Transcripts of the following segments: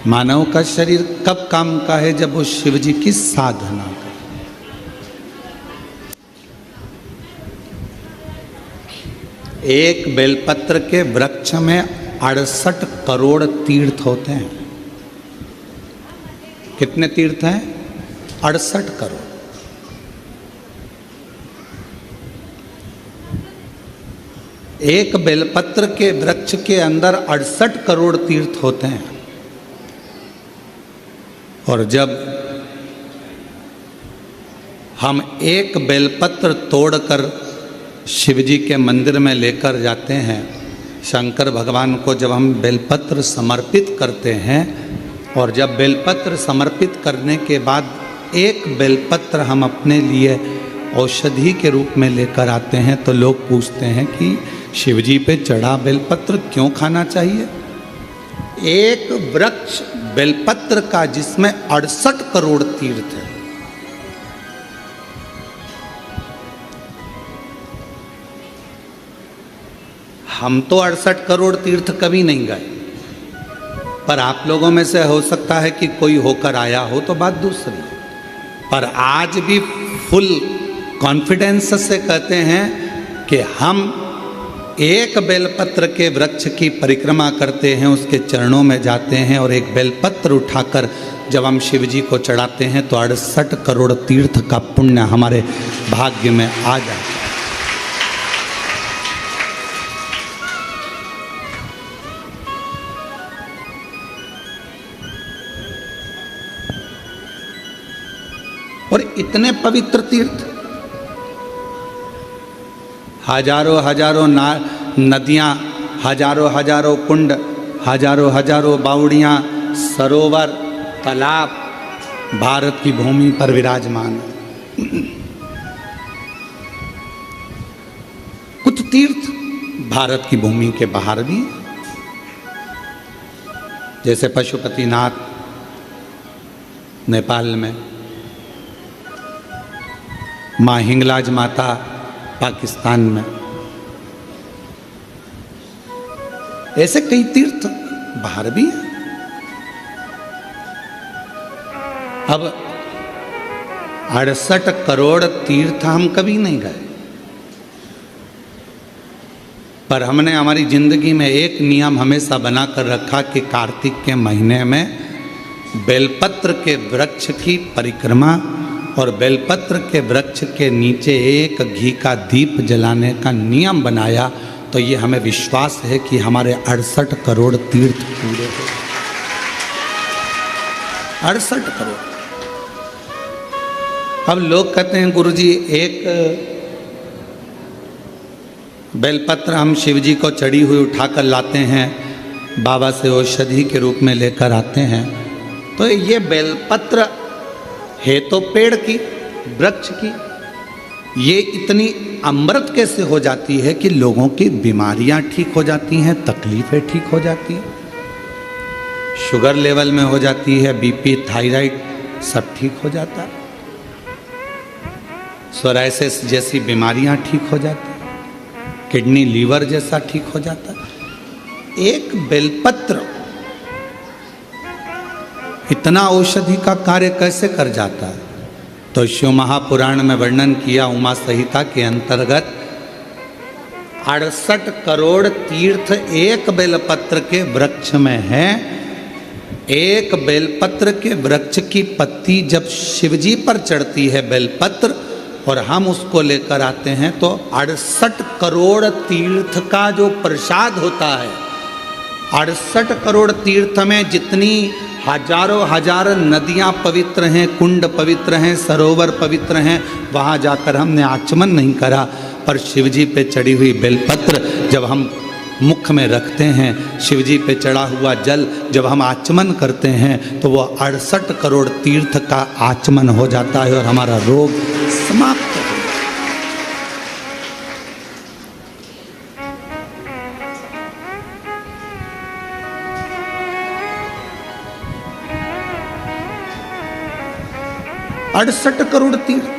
मानव का शरीर कब काम का है? जब वो शिव जी की साधना करे। एक बेलपत्र के वृक्ष में 68 करोड़ तीर्थ होते हैं। कितने तीर्थ हैं? 68 करोड़। एक बेलपत्र के वृक्ष के अंदर 68 करोड़ तीर्थ होते हैं। और जब हम एक बेलपत्र तोड़कर शिव जी के मंदिर में लेकर जाते हैं, शंकर भगवान को जब हम बेलपत्र समर्पित करते हैं, और जब बेलपत्र समर्पित करने के बाद एक बेलपत्र हम अपने लिए औषधि के रूप में लेकर आते हैं, तो लोग पूछते हैं कि शिव जी पे चढ़ा बेलपत्र क्यों खाना चाहिए? एक वृक्ष बेलपत्र का जिसमें 68 करोड़ तीर्थ है। हम तो 68 करोड़ तीर्थ कभी नहीं गए, पर आप लोगों में से हो सकता है कि कोई होकर आया हो, तो बात दूसरी। पर आज भी फुल कॉन्फिडेंस से कहते हैं कि हम एक बेलपत्र के वृक्ष की परिक्रमा करते हैं, उसके चरणों में जाते हैं, और एक बेलपत्र उठाकर जब हम शिव जी को चढ़ाते हैं तो 68 करोड़ तीर्थ का पुण्य हमारे भाग्य में आ जाता है। और इतने पवित्र तीर्थ, हजारों हजारों नदियाँ, हजारों हजारों कुंड, हजारों हजारों बावड़ियाँ, सरोवर, तालाब भारत की भूमि पर विराजमान है। कुछ तीर्थ भारत की भूमि के बाहर भी, जैसे पशुपतिनाथ नेपाल में, माँ हिंगलाज माता पाकिस्तान में, ऐसे कई तीर्थ बाहर भी हैं। अब 68 करोड़ तीर्थ हम कभी नहीं गए, पर हमने हमारी जिंदगी में एक नियम हमेशा बनाकर रखा कि कार्तिक के महीने में बेलपत्र के वृक्ष की परिक्रमा और बेलपत्र के वृक्ष के नीचे एक घी का दीप जलाने का नियम बनाया। तो ये हमें विश्वास है कि हमारे 68 करोड़ तीर्थ पूरे हो। 68 करोड़। अब लोग कहते हैं गुरुजी एक बेलपत्र हम शिव जी को चढ़ी हुई उठाकर लाते हैं, बाबा से औषधि के रूप में लेकर आते हैं, तो ये बेलपत्र है तो पेड़ की, वृक्ष की, ये इतनी अमृत कैसे हो जाती है कि लोगों की बीमारियां ठीक हो जाती हैं, तकलीफें ठीक हो जाती हैं, शुगर लेवल में हो जाती है, बीपी, थायराइड सब ठीक हो जाता है, सोराइसिस जैसी बीमारियां ठीक हो जाती हैं, किडनी लीवर जैसा ठीक हो जाता है। एक बेलपत्र इतना औषधि का कार्य कैसे कर जाता है? तो शिव महापुराण में वर्णन किया, उमा संहिता के अंतर्गत 68 करोड़ तीर्थ एक बेलपत्र के वृक्ष में है। एक बेलपत्र के वृक्ष की पत्ती जब शिवजी पर चढ़ती है बेलपत्र, और हम उसको लेकर आते हैं, तो 68 करोड़ तीर्थ का जो प्रसाद होता है, 68 करोड़ तीर्थ में जितनी हजारों हजार नदियाँ पवित्र हैं, कुंड पवित्र हैं, सरोवर पवित्र हैं, वहाँ जाकर हमने आचमन नहीं करा, पर शिवजी पे चढ़ी हुई बेलपत्र जब हम मुख में रखते हैं, शिवजी पे चढ़ा हुआ जल जब हम आचमन करते हैं, तो वो 68 करोड़ तीर्थ का आचमन हो जाता है और हमारा रोग समाप्त हो जाता है। अड़सठ करोड़ तीर्थ।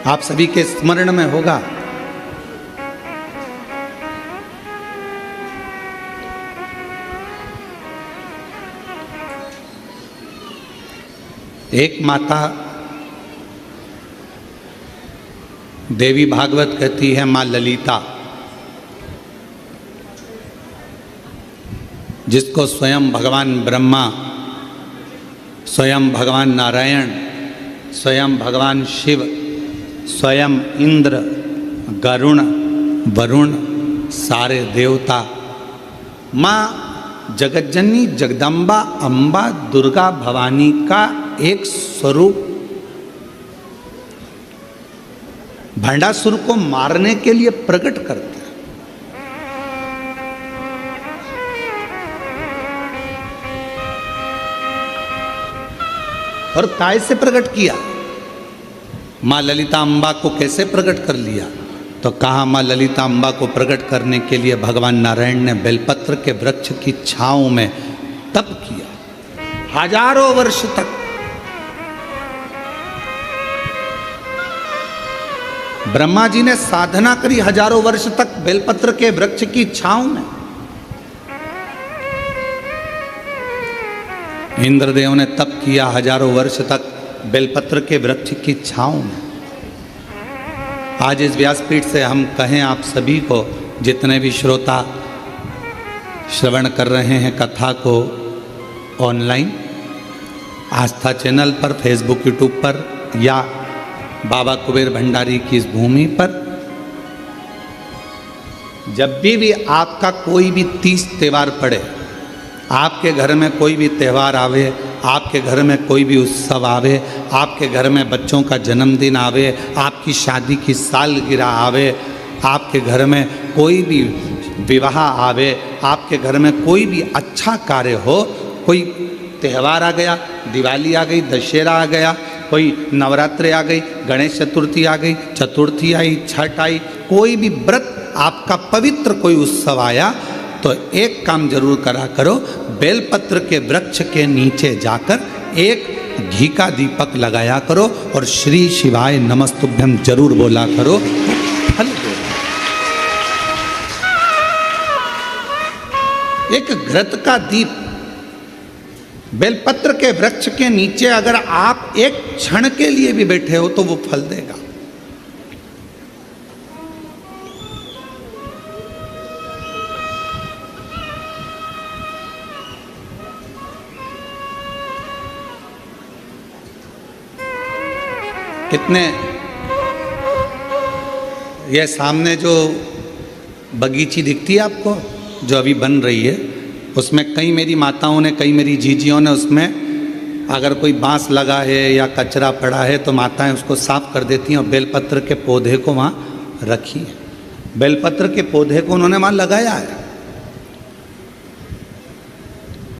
आप सभी के स्मरण में होगा। एक माता देवी भागवत कहती है, माँ ललिता, जिसको स्वयं भगवान ब्रह्मा, स्वयं भगवान नारायण, स्वयं भगवान शिव, स्वयं इंद्र, गरुण, वरुण, सारे देवता, माँ जगज्जननी जगदम्बा अम्बा दुर्गा भवानी का एक स्वरूप भंडासुर को मारने के लिए प्रकट करते हैं। और काय से प्रकट किया? मां ललिता अम्बा को कैसे प्रकट कर लिया? तो कहा मां ललिता अम्बा को प्रकट करने के लिए भगवान नारायण ने बेलपत्र के वृक्ष की छांव में तप किया हजारों वर्ष तक। ब्रह्मा जी ने साधना करी हजारों वर्ष तक बेलपत्र के वृक्ष की छांव में। इंद्रदेव ने तप किया हजारों वर्ष तक बेलपत्र के वृक्ष की छांव में। आज इस व्यासपीठ से हम कहें आप सभी को, जितने भी श्रोता श्रवण कर रहे हैं कथा को ऑनलाइन, आस्था चैनल पर, फेसबुक, यूट्यूब पर या बाबा कुबेर भंडारी की इस भूमि पर, जब भी आपका कोई भी तीज त्यौहार पड़े, आपके घर में कोई भी त्यौहार आवे, आपके घर में कोई भी उत्सव आवे, आपके घर में बच्चों का जन्मदिन आवे, आपकी शादी की सालगिरह आवे, आपके घर में कोई भी विवाह आवे, आपके घर में कोई भी अच्छा कार्य हो, कोई त्यौहार आ गया, दिवाली आ गई, दशहरा आ गया, कोई नवरात्रि आ गई, गणेश चतुर्थी आ गई, चतुर्थी आई, छठ आई, कोई भी व्रत आपका पवित्र कोई उत्सव आया, तो एक काम जरूर करा करो, बेलपत्र के वृक्ष के नीचे जाकर एक घी का दीपक लगाया करो और श्री शिवाय नमस्तुभ्यम जरूर बोला करो, फल दो। एक घृत का दीप बेलपत्र के वृक्ष के नीचे अगर आप एक क्षण के लिए भी बैठे हो तो वो फल देगा। कितने ये सामने जो बगीची दिखती है आपको, जो अभी बन रही है, उसमें कई मेरी माताओं ने, कई मेरी जीजियों ने उसमें अगर कोई बांस लगा है या कचरा पड़ा है तो माताएं उसको साफ कर देती हैं और बेलपत्र के पौधे को वहाँ रखी है। बेलपत्र के पौधे को उन्होंने वहाँ लगाया है।